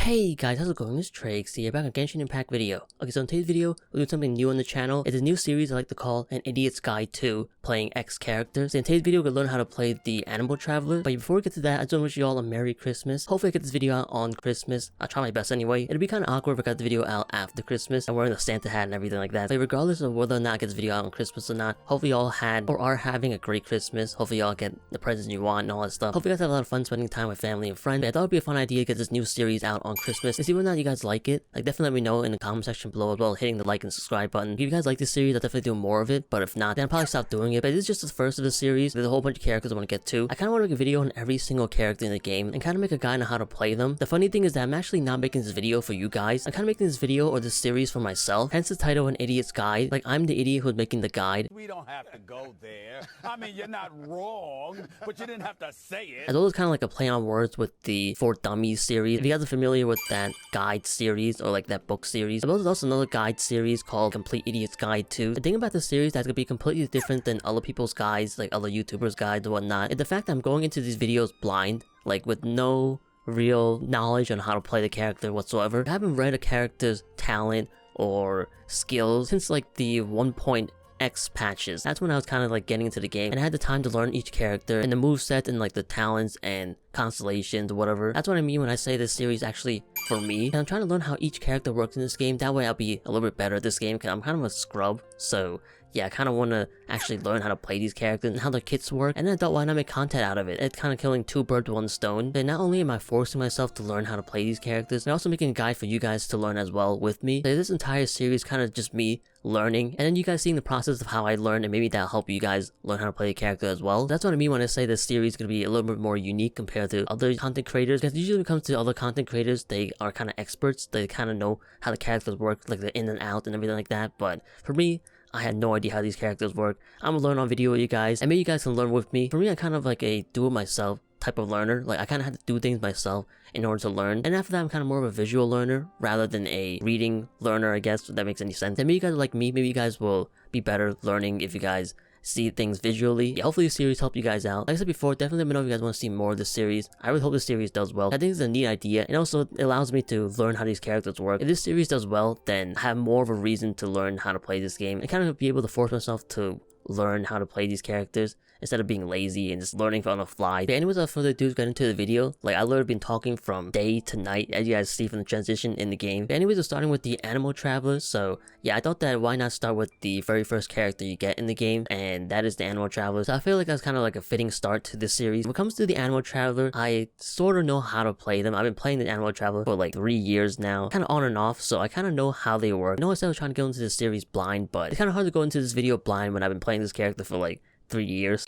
Hey guys, how's it going? It's Trieyx here, back on Genshin Impact video. Okay, so in today's video, we're doing something new on the channel. It's a new series I like to call An Idiot's Guide to Playing X Characters. In today's video, we're gonna learn how to play the Anemo Traveler. But before we get to that, I just want to wish you all a Merry Christmas. Hopefully I get this video out on Christmas. I'll try my best anyway. It'd be kind of awkward if I got the video out after Christmas. I'm wearing a Santa hat and everything like that. But regardless of whether or not I get this video out on Christmas or not, hopefully you all had or are having a great Christmas. Hopefully you all get the presents you want and all that stuff. Hopefully you guys have a lot of fun spending time with family and friends. But I thought it'd be a fun idea to get this new series out on Christmas and see whether or not you guys like it. Like, definitely let me know in the comment section below as well, hitting the like and subscribe button. If you guys like this series, I'll definitely do more of it, but if not, then I'll probably stop doing it. But this is just the first of the series. There's a whole bunch of characters I want to get to. I kind of want to make a video on every single character in the game and kind of make a guide on how to play them. The funny thing is that I'm actually not making this video for you guys. I'm kind of making this video or this series for myself, hence the title An Idiot's Guide. Like, I'm the idiot who's making the guide. We don't have to go there. I mean, you're not wrong, but you didn't have to say it. As well as kind of like a play on words with the For Dummies series. If you guys are familiar with that guide series or like that book series, there's also another guide series called Complete Idiot's Guide 2. The thing about this series that's gonna be completely different than other people's guides, like other YouTubers' guides and whatnot, is the fact that I'm going into these videos blind, like with no real knowledge on how to play the character whatsoever. I haven't read a character's talent or skills since like the 1.x patches. That's when I was kind of like getting into the game and I had the time to learn each character and the moveset and like the talents and constellations or whatever. That's what I mean when I say this series actually for me. And I'm trying to learn how each character works in this game. That way I'll be a little bit better at this game because I'm kind of a scrub. So yeah, I kind of want to actually learn how to play these characters and how their kits work. And then I thought, why not make content out of it? It's kind of killing two birds with one stone. But not only am I forcing myself to learn how to play these characters, I'm also making a guide for you guys to learn as well with me. So this entire series kind of just me learning, and then you guys seeing the process of how I learn, and maybe that'll help you guys learn how to play a character as well. That's what I mean when I say this series is going to be a little bit more unique compared to other content creators, because usually when it comes to other content creators, they are kind of experts. They kind of know how the characters work, like the in and out and everything like that. But for me, I had no idea how these characters work. I'm gonna learn on video with you guys, and maybe you guys can learn with me. For me, I'm kind of like a do-it-myself type of learner. Like, I kind of had to do things myself in order to learn. And after that, I'm kind of more of a visual learner rather than a reading learner, I guess, if that makes any sense. And maybe you guys are like me. Maybe you guys will be better learning if you guys see things visually. Yeah, hopefully this series helped you guys out. Like I said before, definitely let me know if you guys want to see more of this series. I really hope this series does well. I think it's a neat idea, and also it allows me to learn how these characters work. If this series does well, then I have more of a reason to learn how to play this game and kind of be able to force myself to learn how to play these characters instead of being lazy and just learning on the fly. But anyways, without further ado, let's get into the video. Like, I literally been talking from day to night, as you guys see from the transition in the game. But anyways, we're starting with the Anemo Traveler. So yeah, I thought that why not start with the very first character you get in the game, and that is the Anemo Traveler. So I feel like that's kind of like a fitting start to this series. When it comes to the Anemo Traveler, I sort of know how to play them. I've been playing the Anemo Traveler for like 3 years now, kind of on and off, so I kind of know how they work. I know I said I was trying to go into this series blind, but it's kind of hard to go into this video blind when I've been playing this character for like 3 years.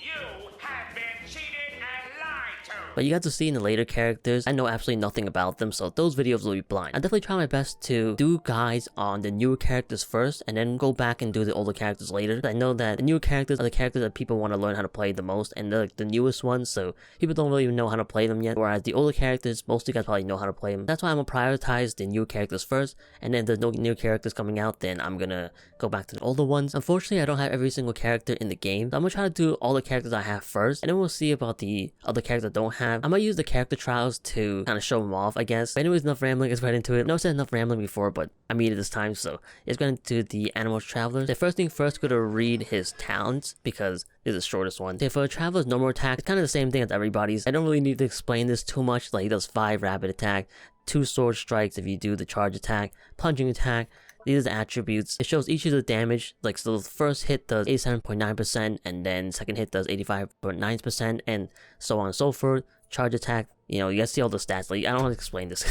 But you guys will see in the later characters, I know absolutely nothing about them, so those videos will be blind. I definitely try my best to do guides on the newer characters first, and then go back and do the older characters later. I know that the newer characters are the characters that people want to learn how to play the most, and they're like the newest ones, so people don't really even know how to play them yet. Whereas the older characters, most of you guys probably know how to play them. That's why I'm gonna prioritize the newer characters first, and then if there's no new characters coming out, then I'm gonna go back to the older ones. Unfortunately, I don't have every single character in the game, so I'm gonna try to do all the characters I have first, and then we'll see about the other characters I don't have. I might use the character trials to kind of show them off, I guess. But anyways, enough rambling, let's get into it. I know I said enough rambling before, but I mean it this time, so let's get into the Anemo Traveler. The first thing first, we're gonna read his talents, because this is the shortest one. Okay, for a Traveler's normal attack, it's kind of the same thing as everybody's. I don't really need to explain this too much. Like, he does 5 rapid attack, 2 sword strikes if you do the charge attack, punching attack. These are the attributes. It shows each of the damage. Like, so the first hit does 87.9%, and then second hit does 85.9%, and so on and so forth. Charge attack, you know, you guys see all the stats. Like, I don't want to explain this.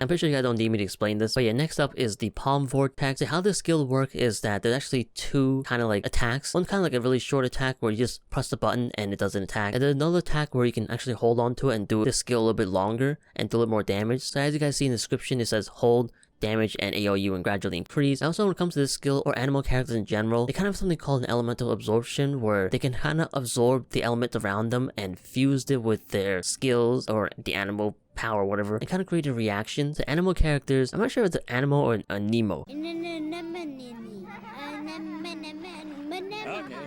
I'm pretty sure you guys don't need me to explain this. But yeah, next up is the Palm Vortex. So how this skill works is that there's actually 2 kind of like attacks. One kind of like a really short attack where you just press the button and it does an attack. And there's another attack where you can actually hold on to it and do this skill a little bit longer and do a little more damage. So as you guys see in the description, it says hold, damage, and AOU and gradually increase. Also, when it comes to this skill or animal characters in general, they kind of have something called an elemental absorption, where they can kind of absorb the element around them and fuse it with their skills or the animal power, whatever, and kind of create a reaction. The animal characters, I'm not sure if it's an Anemo or a Nemo.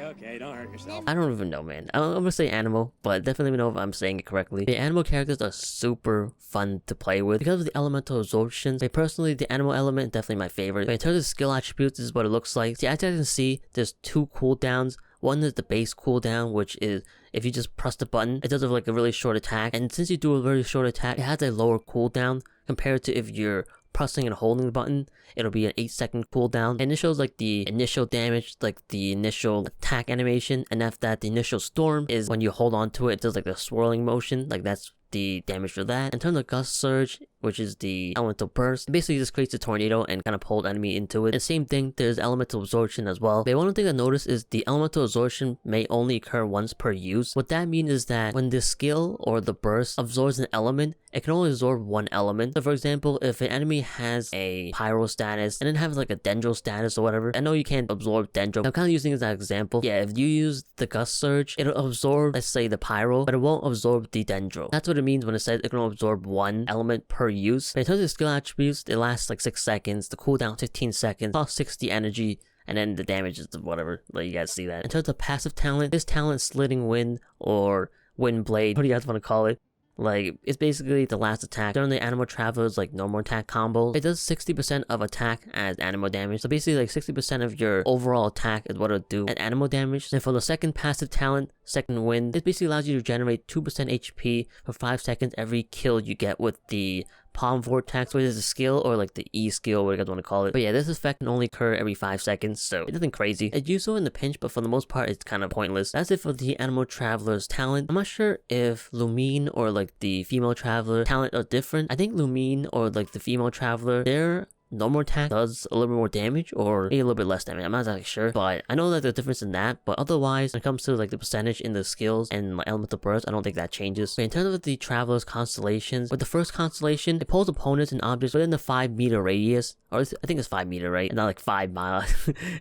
okay, don't hurt yourself. I don't even know, man. I'm gonna say Anemo, but definitely let me know if I'm saying it correctly. The Anemo characters are super fun to play with because of the elemental absorptions. I personally, the Anemo element definitely my favorite. But in terms of skill attributes, this is what it looks like. See, as you can see, there's two cooldowns. One is the base cooldown, which is if you just press the button, it does have like a really short attack. And since you do a very short attack, it has a lower cooldown compared to if you're pressing and holding the button. It'll be an 8-second cooldown, and it shows like the initial damage, like the initial attack animation, and after that the initial storm is when you hold on to it, it does like the swirling motion, like that's the damage for that. In terms of gust surge, which is the elemental burst, it basically just creates a tornado and kind of pull the enemy into it. And same thing, there's elemental absorption as well. But one thing I noticed is the elemental absorption may only occur once per use. What that means is that when the skill or the burst absorbs an element, it can only absorb one element. So for example, if an enemy has a pyro status and then has like a dendro status or whatever, I know you can't absorb dendro. I'm kind of using it as an example. Yeah, if you use the gust surge, it'll absorb, let's say, the pyro, but it won't absorb the dendro. That's what it means when it says it can absorb one element per use. But in terms of skill attributes, it lasts like 6 seconds, the cooldown 15 seconds, cost 60 energy, and then the damage is whatever. Like, you guys see that. In terms of passive talent, this talent Slitting Wind or Wind Blade, what do you guys want to call it? Like, it's basically the last attack. During the Anemo Traveler's like normal attack combo, it does 60% of attack as Anemo damage. So basically like 60% of your overall attack is what it'll do at Anemo damage. And for the second passive talent, Second Wind, it basically allows you to generate 2% HP for 5 seconds every kill you get with the Palm Vortex, which is a skill, or like the E skill, whatever you guys want to call it. But yeah, this effect can only occur every 5 seconds, so it's nothing crazy. It's useful in the pinch, but for the most part, it's kind of pointless. That's it for the Anemo Traveler's talent. I'm not sure if Lumine or like the Female Traveler talent are different. I think Lumine or like the Female Traveler, their normal attack does a little bit more damage or maybe a little bit less damage. I'm not exactly sure, but I know that there's a difference in that. But otherwise, when it comes to like the percentage in the skills and like elemental burst, I don't think that changes. But in terms of the Traveler's constellations, with the first constellation, it pulls opponents and objects within the 5-meter radius, or I think it's 5 meter, right? Not like 5 miles.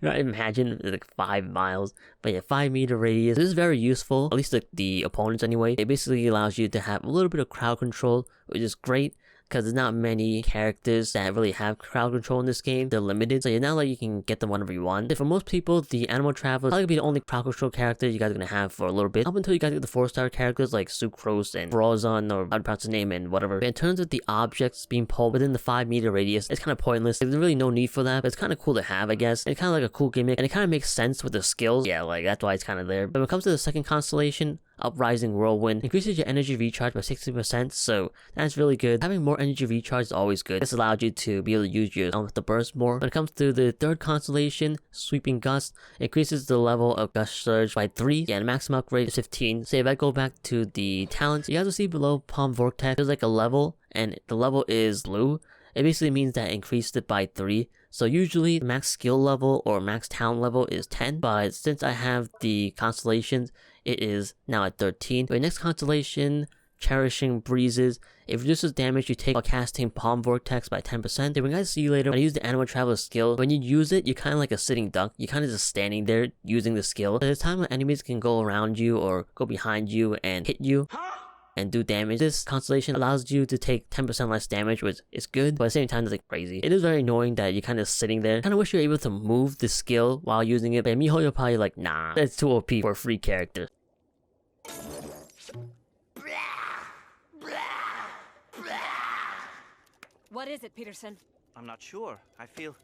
Imagine it's like 5 miles. But yeah, 5-meter radius. This is very useful, at least the opponents anyway. It basically allows you to have a little bit of crowd control, which is great, because there's not many characters that really have crowd control in this game. They're limited, so you're not like you can get them whenever you want. And for most people, the Anemo Traveler is probably gonna be the only crowd control character you guys are gonna have for a little bit, up until you guys get the 4-star characters like Sucrose and Brozon, or how to pronounce his name, and whatever. But in terms of the objects being pulled within the 5-meter radius, it's kind of pointless. There's really no need for that, but it's kind of cool to have, I guess. And it's kind of like a cool gimmick, and it kind of makes sense with the skills. Yeah, like that's why it's kind of there. But when it comes to the second constellation, Uprising Whirlwind, increases your energy recharge by 60%, so that's really good. Having more energy recharge is always good. This allows you to be able to use your elemental burst more. When it comes to the third constellation, Sweeping Gust, increases the level of Gust Surge by 3, yeah, and maximum upgrade is 15. So if I go back to the talents, you guys will see below Palm Vortex, there's like a level, and the level is blue. It basically means that it increased it by 3. So usually the max skill level or max talent level is 10, but since I have the constellations, it is now at 13. The next constellation, Cherishing Breezes, it reduces damage you take while casting Palm Vortex by 10%. Then when you guys see you later, when I use the Anemo Traveler skill, when you use it, you're kind of like a sitting duck. You're kind of just standing there using the skill. There's a time when enemies can go around you or go behind you and hit you and do damage. This constellation allows you to take 10% less damage, which is good, but at the same time it's like crazy. It is very annoying that you're kind of sitting there. Kind of wish you were able to move the skill while using it, but Miho, you're probably like, nah, that's too OP for a free character. What is it, Peterson? I'm not sure. I feel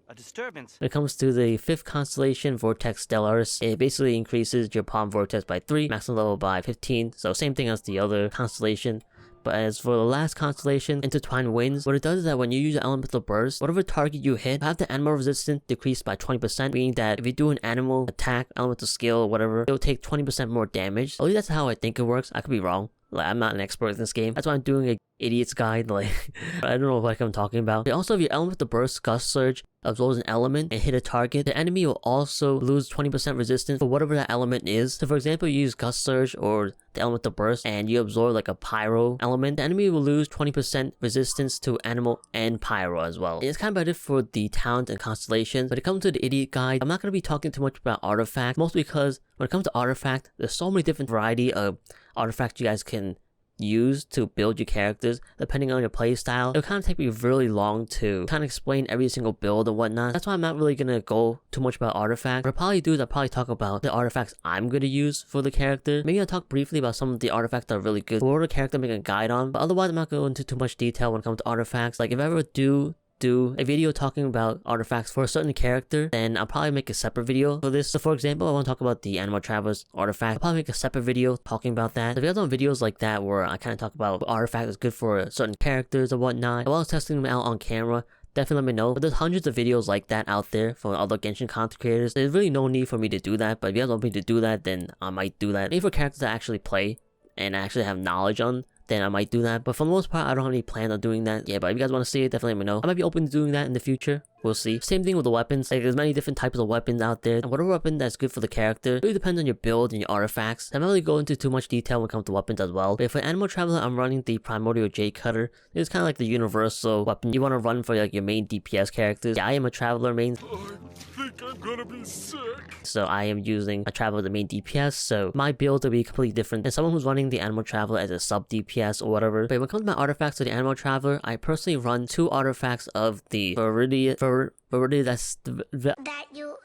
a disturbance. When it comes to the fifth constellation, Vortex Stellaris, it basically increases your Palm Vortex by 3, maximum level by 15, so same thing as the other constellation. But as for the last constellation, Intertwined Winds, what it does is that when you use an elemental burst, whatever target you hit, have the animal resistance decreased by 20%, meaning that if you do an animal attack, elemental skill, or whatever, it'll take 20% more damage. At least that's how I think it works. I could be wrong. Like, I'm not an expert in this game. That's why I'm doing an idiot's guide. Like, I don't know what I'm talking about. But also, if your elemental burst, Gust Surge, absorbs an element and hit a target, the enemy will also lose 20% resistance for whatever that element is. So for example, you use Gust Surge or the elemental burst and you absorb like a pyro element, the enemy will lose 20% resistance to animal and pyro as well. It's kind of about it for the talent and constellations. When it comes to the idiot guide, I'm not going to be talking too much about artifact, mostly because when it comes to artifact, there's so many different variety of artifacts you guys can use to build your characters, depending on your playstyle, it'll kind of take me really long to kind of explain every single build and whatnot. That's why I'm not really gonna go too much about artifacts. What I'll probably do is I'll probably talk about the artifacts I'm gonna use for the character. Maybe I'll talk briefly about some of the artifacts that are really good for the character, make a guide on, but otherwise I'm not going into too much detail when it comes to artifacts. Like if I ever do a video talking about artifacts for a certain character, then I'll probably make a separate video for this. So for example, I want to talk about the Anemo Traveler's artifact. I'll probably make a separate video talking about that. So if you guys want videos like that where I kind of talk about what artifact is good for certain characters or whatnot, while I was testing them out on camera, definitely let me know. But there's hundreds of videos like that out there from other Genshin content creators. There's really no need for me to do that, but if you guys want me to do that, then I might do that. Maybe for characters that I actually play and I actually have knowledge on, then I might do that. But for the most part, I don't have any plan on doing that. Yeah, but if you guys want to see it, definitely let me know. I might be open to doing that in the future. We'll see. Same thing with the weapons. Like, there's many different types of weapons out there. And whatever weapon that's good for the character, it really depends on your build and your artifacts. I'm not really going into too much detail when it comes to weapons as well. But for Anemo Traveler, I'm running the Primordial Jade Cutter. It's kind of like the universal weapon you want to run for like your main DPS characters. Yeah, I am a Traveler main. I think I'm gonna be sick. So I am using a Traveler as the main DPS, so my build will be completely different than someone who's running the Anemo Traveler as a sub DPS or whatever. But when it comes to my artifacts of the Anemo Traveler, I personally run 2 artifacts of the Viridian, that's that you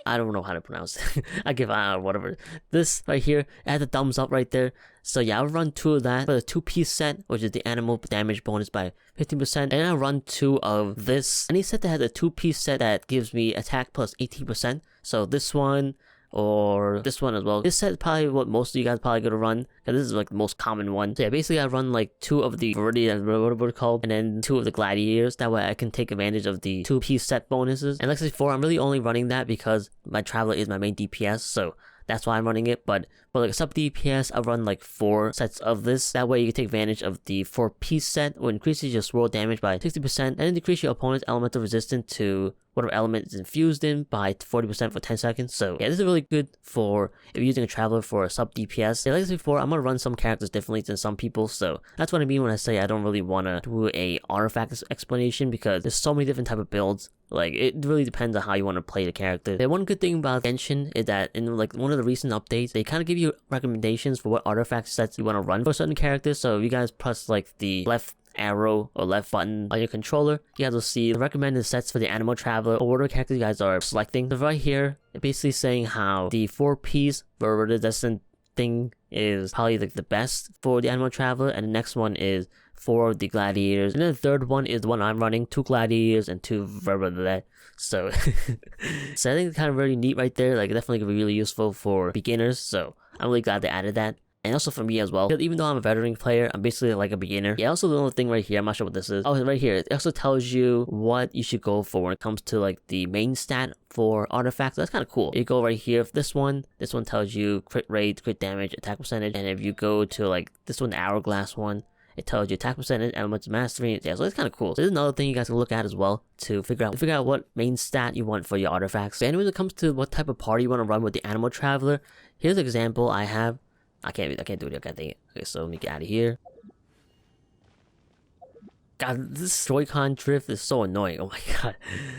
I don't know how to pronounce it. I give whatever. This right here, it has a thumbs up right there. So yeah, I'll run 2 of that for the 2-piece set, which is the animal damage bonus by 15%. And I'll run 2 of this. Any set that has a 2-piece set that gives me attack plus 18%. So this one, or this one as well. This set is probably what most of you guys probably gonna run, because this is like the most common one. So yeah, basically I run like 2 of the Viridian, whatever it's called, and then 2 of the Gladiators. That way I can take advantage of the 2-piece set bonuses. And like I said before, I'm really only running that because my Traveler is my main DPS, so that's why I'm running it. But for like a sub DPS, I run like 4 sets of this. That way you can take advantage of the 4-piece set, which increases your swirl damage by 60% and then decrease your opponent's elemental resistance to whatever element is infused in by 40% for 10 seconds. So yeah, this is really good for if you're using a Traveler for a sub DPS. Yeah, like I said before, I'm gonna run some characters differently than some people, so that's what I mean when I say I don't really want to do a artifact explanation, because there's so many different type of builds. Like, it really depends on how you want to play the character. The one good thing about Genshin is that in like one of the recent updates, they kind of give you recommendations for what artifact sets you want to run for certain characters. So if you guys press like the left arrow or left button on your controller, you guys will see the recommended sets for the Anemo Traveler or whatever character you guys are selecting. So right here, it's basically saying how the 4-piece Viridescent thing is probably like the best for the Anemo Traveler, and the next one is 4 of the Gladiators, and then the third one is the one I'm running, 2 Gladiators and 2 Viridescent. So so I think it's kind of really neat right there. Like, definitely gonna be really useful for beginners, so I'm really glad they added that. And also for me as well, because even though I'm a veteran player, I'm basically like a beginner. Yeah, also the little thing right here, I'm not sure what this is. Oh, right here, it also tells you what you should go for when it comes to like the main stat for artifacts. That's kind of cool. You go right here, this one tells you crit rate, crit damage, attack percentage. And if you go to like this one, the hourglass one, it tells you attack percentage, elements mastery. Yeah, so it's kind of cool. So this is another thing you guys can look at as well to figure out what main stat you want for your artifacts. So anyway, when it comes to what type of party you want to run with the Anemo Traveler, here's an example I have. I can't do it. I can't think it. Okay, so let me get out of here. God, this Joy-Con drift is so annoying. Oh my god.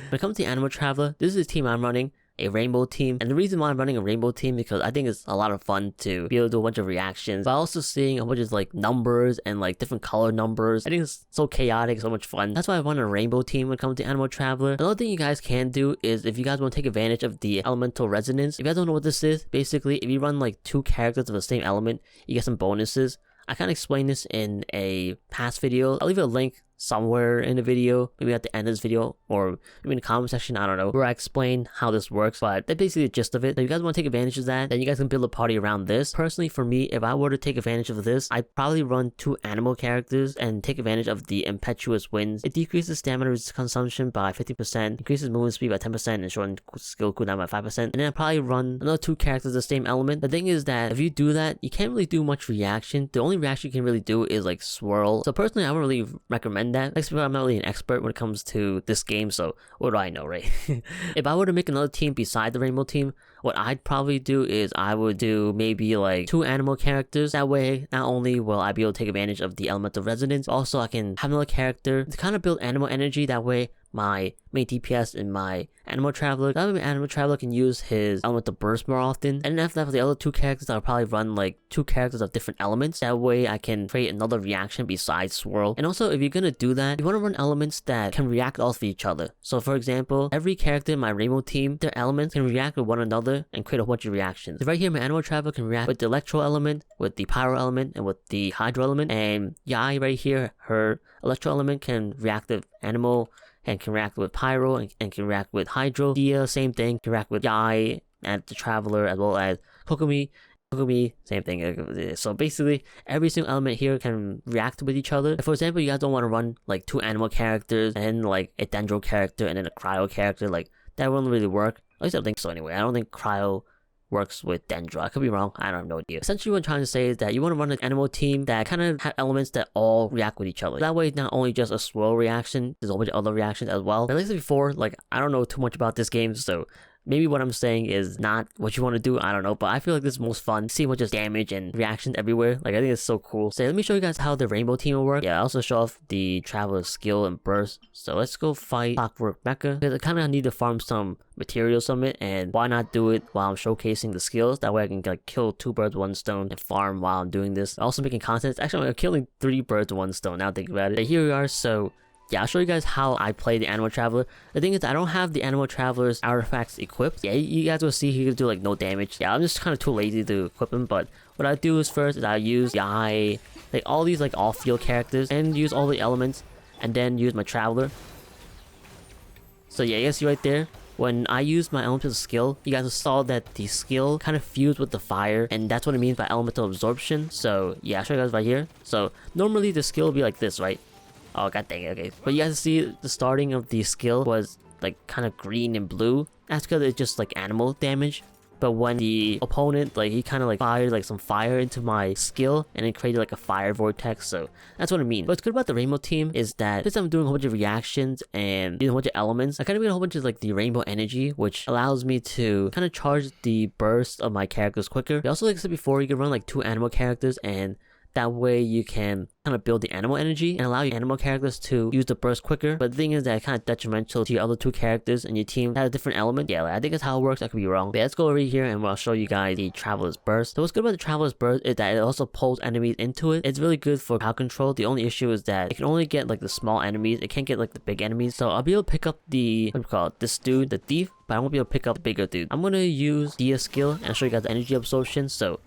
When it comes to the Anemo Traveler, this is the team I'm running. A rainbow team. And the reason why I'm running a rainbow team, because I think it's a lot of fun to be able to do a bunch of reactions, but also seeing a bunch of like numbers and like different color numbers. I think it's so chaotic, so much fun. That's why I run a rainbow team when it comes to Anemo Traveler. Another thing you guys can do is, if you guys want to take advantage of the elemental resonance, if you guys don't know what this is, basically if you run like 2 characters of the same element, you get some bonuses. I kind of explained this in a past video. I'll leave a link somewhere in the video, maybe at the end of this video, or maybe in the comment section, I don't know, where I explain how this works, but that's basically the gist of it. So if you guys want to take advantage of that, then you guys can build a party around this. Personally, for me, if I were to take advantage of this, I'd probably run 2 animal characters and take advantage of the impetuous winds. It decreases stamina consumption by 50%, increases movement speed by 10%, and shortens skill cooldown by 5%, and then I'd probably run another 2 characters of the same element. The thing is that if you do that, you can't really do much reaction. The only reaction you can really do is like swirl. So personally, I would really recommend that. Like, I'm not really an expert when it comes to this game, so what do I know, right? If I were to make another team beside the rainbow team, what I'd probably do is I would do maybe like 2 animal characters. That way, not only will I be able to take advantage of the elemental resonance, also I can have another character to kind of build animal energy. That way, my main DPS in my Anemo Traveler. That way my Anemo Traveler can use his element of burst more often. And then after that, for the other two characters, I'll probably run like 2 characters of different elements. That way I can create another reaction besides Swirl. And also, if you're gonna do that, you want to run elements that can react off of each other. So for example, every character in my Rainbow team, their elements can react with one another and create a bunch of reactions. So right here, my Anemo Traveler can react with the Electro element, with the Pyro element, and with the Hydro element. And Yai right here, her Electro element can react with Anemo, and can react with Pyro, and can react with Hydro. Dia, same thing, can react with Yai and the Traveler, as well as Kokomi. Kokomi, same thing. So basically, every single element here can react with each other. If, for example, you guys don't want to run like 2 animal characters and like a Dendro character and then a Cryo character, like that wouldn't really work. At least I don't think so anyway. I don't think Cryo works with Dendro. I could be wrong. I don't have no idea. Essentially, what I'm trying to say is that you want to run an animal team that kind of have elements that all react with each other. That way, it's not only just a Swirl reaction, there's a whole bunch of other reactions as well. But like I said before, like I don't know too much about this game, so maybe what I'm saying is not what you want to do, I don't know, but I feel like this is most fun. See what just damage and reactions everywhere. Like I think it's so cool. So let me show you guys how the Rainbow team will work. Yeah, I also show off the Traveler's skill and burst. So let's go fight Clockwork Mecha, because I kind of need to farm some materials from it, and why not do it while I'm showcasing the skills? That way I can like kill 2 birds with 1 stone and farm while I'm doing this. Also making content. Actually, I'm killing 3 birds with 1 stone now think about it. But here we are. So yeah, I'll show you guys how I play the Anemo Traveler. The thing is, I don't have the Anemo Traveler's artifacts equipped. Yeah, you guys will see he can do like no damage. Yeah, I'm just kind of too lazy to equip him, but what I do is first is I use Yai, like all these like off-field characters, and use all the elements, and then use my Traveler. So yeah, you guys see right there, when I use my elemental skill, you guys saw that the skill kind of fused with the fire, and that's what it means by elemental absorption. So yeah, I'll show you guys right here. So normally the skill will be like this, right? Oh god dang it, okay. But you guys see the starting of the skill was like kind of green and blue. That's because it's just like animal damage. But when the opponent, like he kind of like fired like some fire into my skill, and it created like a fire vortex. So that's what I mean. What's good about the Rainbow team is that since I'm doing a whole bunch of reactions and doing a bunch of elements, I kind of get a whole bunch of like the rainbow energy, which allows me to kind of charge the burst of my characters quicker. Also, like I said before, you can run like 2 animal characters, and that way you can kind of build the animal energy and allow your animal characters to use the burst quicker. But the thing is that it's kind of detrimental to your other 2 characters and your team that have a different element. Yeah, like, I think that's how it works. I could be wrong. But yeah, let's go over here and I'll show you guys the Traveler's Burst. So what's good about the Traveler's Burst is that it also pulls enemies into it. It's really good for crowd control. The only issue is that it can only get like the small enemies. It can't get like the big enemies. So I'll be able to pick up the, what do you call it, this dude, the thief, but I won't be able to pick up the bigger dude. I'm gonna use Dia's skill and I'll show you guys the energy absorption. So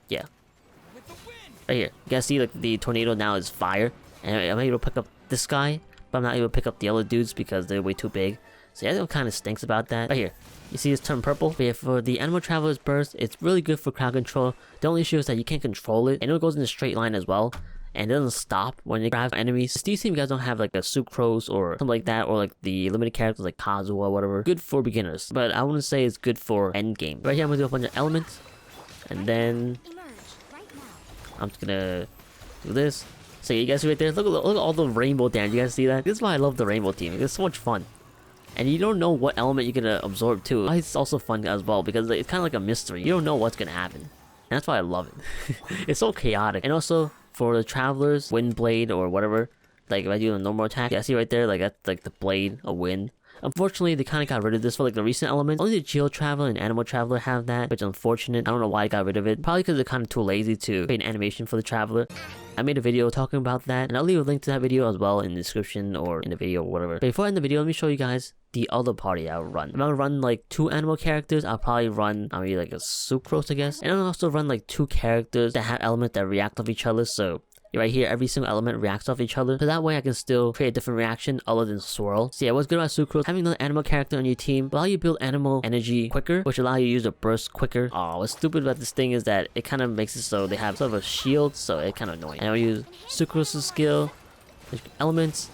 yeah. Right here, you guys see like the tornado now is fire, and I'm able to pick up this guy, but I'm not able to pick up the other dudes because they're way too big. So yeah, that kind of stinks about that. Right here, you see this turn purple. But yeah, for the Anemo Traveler's Burst, it's really good for crowd control. The only issue is that you can't control it, and it goes in a straight line as well, and it doesn't stop when it grabs enemies. These team, you guys don't have like a Sucrose or something like that, or like the limited characters like Kazuha or whatever. Good for beginners, but I wouldn't say it's good for end game. Right here, I'm gonna do a bunch of elements, and then I'm just gonna do this. So you guys see right there, look at all the rainbow damage. You guys see that? This is why I love the Rainbow team. It's so much fun. And you don't know what element you're gonna absorb too. It's also fun as well because it's kind of like a mystery. You don't know what's gonna happen. And that's why I love it. It's so chaotic. And also for the Travelers, Wind Blade or whatever, like if I do a normal attack, yeah, see right there, like that's like the blade, a wind. Unfortunately, they kind of got rid of this for like the recent elements. Only the Geo Traveler and Anemo Traveler have that, which is unfortunate. I don't know why I got rid of it. Probably because they're kind of too lazy to create an animation for the Traveler. I made a video talking about that, and I'll leave a link to that video as well in the description or in the video or whatever. But before I end the video, let me show you guys the other party I'll run. If I'm gonna run like 2 animal characters, I'll probably run maybe like a Sucrose, I guess. And I'll also run like 2 characters that have elements that react off each other. So right here, every single element reacts off each other. So that way I can still create a different reaction other than Swirl. So yeah, what's good about Sucrose, having another animal character on your team allow you to build animal energy quicker, which allow you to use the burst quicker. Oh, what's stupid about this thing is that it kind of makes it so they have sort of a shield, so it's kind of annoying. And I'll use Sucrose's skill, elements,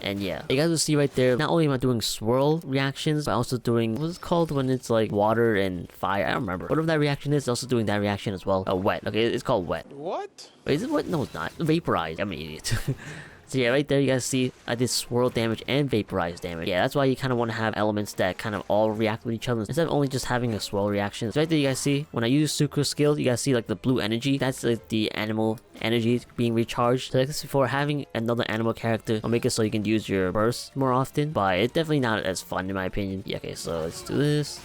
and yeah, you guys will see right there, not only am I doing Swirl reactions, but also doing, what's it called when it's like water and fire? I don't remember. Whatever that reaction is, also doing that reaction as well. Wet. Okay, it's called wet. What? Wait, is it wet? No, it's not. Vaporize. I'm an idiot. So yeah, right there you guys see I did swirl damage and vaporize damage. Yeah, that's why you kind of want to have elements that kind of all react with each other instead of only just having a swirl reaction. So right there you guys see when I use Sucre skill, you guys see like the blue energy. That's like the animal energy being recharged. So like this before, having another animal character will make it so you can use your burst more often, but it's definitely not as fun in my opinion. Yeah, okay, so let's do this.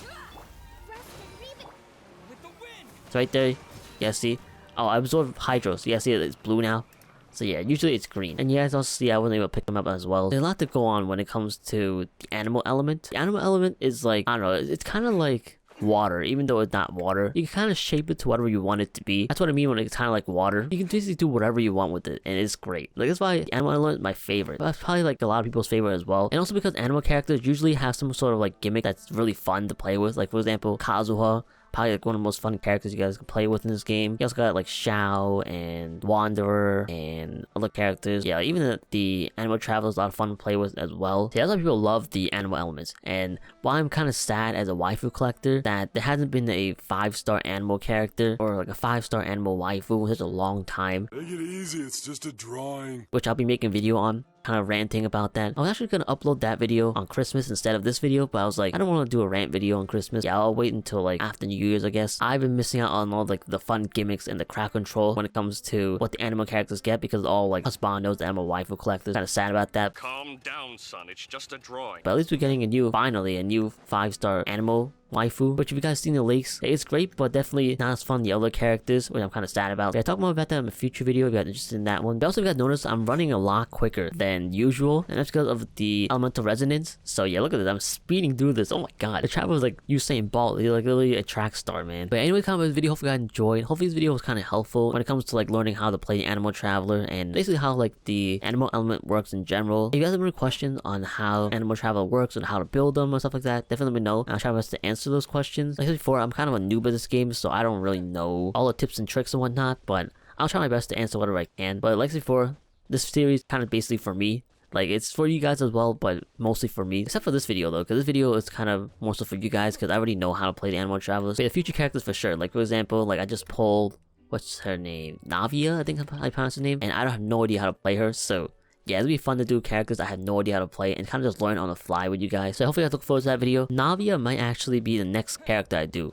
So right there, you guys see, oh, I absorb hydro. So you guys see it's blue now. So yeah, usually it's green. And you guys also see I wasn't able to pick them up as well. There's a lot to go on when it comes to the animal element. The animal element is like, I don't know, it's kind of like water, even though it's not water. You can kind of shape it to whatever you want it to be. That's what I mean when it's kind of like water. You can basically do whatever you want with it, and it's great. Like, that's why animal element is my favorite. That's probably like a lot of people's favorite as well. And also because animal characters usually have some sort of like gimmick that's really fun to play with. Like, for example, Kazuha. Probably like one of the most fun characters you guys can play with in this game. You also got like Shao and Wanderer and other characters. Yeah, even the Anemo Traveler is a lot of fun to play with as well. See, that's why people love the animal elements. And while I'm kind of sad as a waifu collector that there hasn't been a 5-star animal character or like a 5-star animal waifu in such a long time. Take it easy, it's just a drawing. Which I'll be making a video on. Kind of ranting about that. I was actually gonna upload that video on Christmas instead of this video, but I was like, I don't want to do a rant video on Christmas. Yeah, I'll wait until like after New Year's, I guess. I've been missing out on all like the fun gimmicks and the crowd control when it comes to what the animal characters get, because all like husbandos, the animal waifu collectors, kind of sad about that. Calm down, son. It's just a drawing. But at least we're getting finally a new 5-star animal waifu. But if you guys seen the leaks, it's great, but definitely not as fun the other characters, which I'm kind of sad about. Yeah, I'll talk more about that in a future video if you're interested in that one. But also, if you guys notice, I'm running a lot quicker than usual, and that's because of the elemental resonance. So yeah, look at this, I'm speeding through this. Oh my god, the Traveler is like Usain Bolt. He's like literally a track star, man. But anyway, comment on this video. Hopefully you guys enjoyed. Hopefully this video was kind of helpful when it comes to like learning how to play the Anemo Traveler and basically how like the animal element works in general. If you guys have any questions on how Anemo Traveler works and how to build them or stuff like that, definitely let me know, and I'll try my best to answer those questions. Like I said before, I'm kind of a noob at this game, so I don't really know all the tips and tricks and whatnot, but I'll try my best to answer whatever I can. But like I said before, this series kind of basically for me. Like, it's for you guys as well, but mostly for me. Except for this video, though, because this video is kind of more so for you guys, because I already know how to play the Anemo Travelers. But the future characters for sure. Like, for example, like, I just pulled, what's her name? Navia, I think I pronounced her name. And I don't have no idea how to play her, so yeah, it'll be fun to do characters I have no idea how to play and kind of just learn on the fly with you guys. So hopefully you guys look forward to that video. Navia might actually be the next character I do.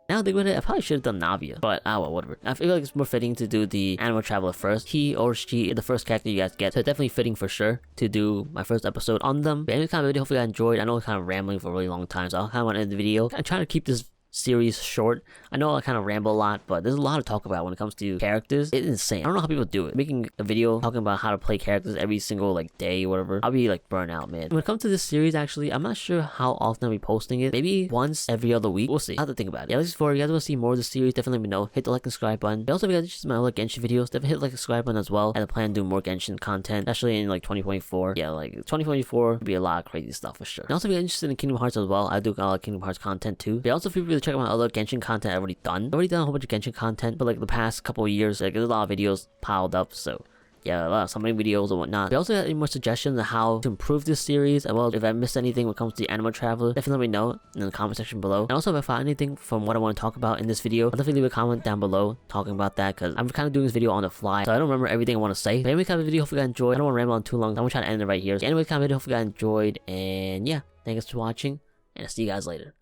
Now think about it, I probably should have done Navia, but well, whatever. I feel like it's more fitting to do the Anemo Traveler first. He or she is the first character you guys get, so definitely fitting for sure to do my first episode on them. But anyway, kind of video, hopefully you guys enjoyed. I know I'm kind of rambling for a really long time, so I'll kind of want to end the video. I'm trying to keep this series short. I know I kind of ramble a lot, but there's a lot to talk about when it comes to characters. It's insane. I don't know how people do it. Making a video talking about how to play characters every single like day or whatever, I'll be like burnt out, man. When it comes to this series, actually, I'm not sure how often I'll be posting it. Maybe once every other week. We'll see. I'll have to think about it. Yeah, this is for you guys want to see more of the series, definitely let me know. Hit the like and subscribe button. But also, if you guys are interested in my other Genshin videos, definitely hit the like and subscribe button as well. And I plan to do more Genshin content, especially in like 2024. Yeah, like 2024 will be a lot of crazy stuff for sure. And also, if you're interested in Kingdom Hearts as well, I do a lot of Kingdom Hearts content too. But also, feel free to check out my other Genshin content I've already done. I've already done a whole bunch of Genshin content, but like the past couple of years, like there's a lot of videos piled up, so yeah, a lot of so many videos and whatnot. But also got any more suggestions on how to improve this series, as well as if I missed anything when it comes to the Anemo Traveler, definitely let me know in the comment section below. And also if I found anything from what I want to talk about in this video, I'll definitely leave a comment down below talking about that, because I'm kind of doing this video on the fly, so I don't remember everything I want to say. But anyway, kind of video, hopefully you guys enjoyed. I don't want to ramble on too long, so I'm gonna try to end it right here. So anyway, kind of video, hopefully you guys enjoyed, and yeah, thanks for watching, and I'll see you guys later.